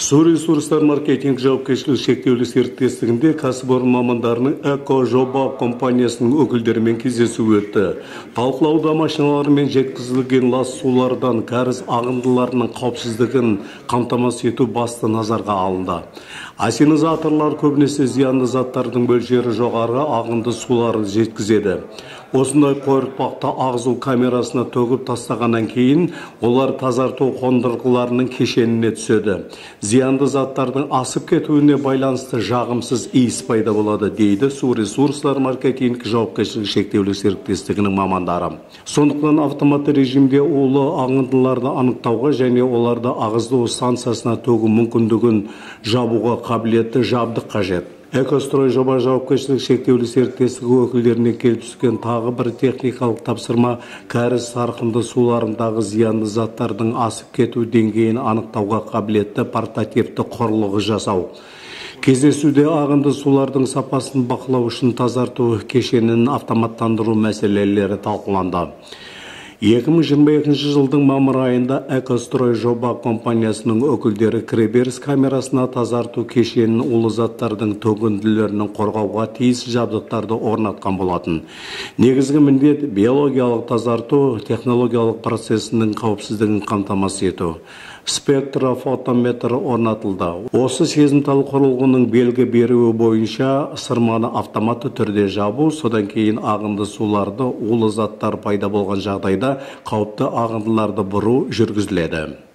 Су ресурстар маркетинг жауапкершілігі шектеулі серіктестігінде кәсіпорын мамандарының Эко-жоба компаниясының өкілдерімен кездесу өтті. Талқылауда машиналармен жеткізілген лас сулардан кәріз ағындыларының қауіпсіздігін қамтамасыз ету басты назарға алынды. Ассенизаторлар көбінесе зиянды заттардың мөлшері жоғары ағынды суларды жеткізеді. Осындай қойыртпақты ағызу камерасына төгіп тастағаннан кейін олар тазарту қондырғыларының кешеніне түседі. Зиянды заттардың асып кетуіне байланысты жағымсыз иіс пайда болады, дейді Су ресурстар маркетинг жауапкершілігі шектеулі серіктестігінің мамандары. Сондықтан автоматты режимде улы ағындыларды анықтауға және оларды ағыздау станциясына төгу мүмкіндігін жабуға қабілетті жабдық қажет. Экострой жоба жауапкершілігі шектеулі серіктестігі өкілдеріне келіп түскен тағы бір техникалық тапсырма кәріз сарқынды суларындағы зиянды заттардың асып кету деңгейін анықтауға қабілетті портативті құрылғы жасау. Кездесуде ағынды сулардың сапасын бақылау үшін тазарту кешенін автоматтандыру мәселелері талқыланды. 2022 жылдың мамыр айында Экострой жоба компаниясының өкілдері кіреберіс камерасына тазарту кешенін улы заттардың төгінділерінің қорғауға тиіс жабдықтарды орнатқан болатын. Негізгі міндет биологиялық тазарту технологиялық процесінің қауіпсіздігін қамтамасыз ету. Спектрофотометр орнатылды. Осы сезімтал құрылғының белгі беруі бойынша сырманы автоматты түрде жабу, содан кейін ағынды суларды улы заттар пайда болған жағдайда қауіпті ағындыларды бұру жүргізіледі.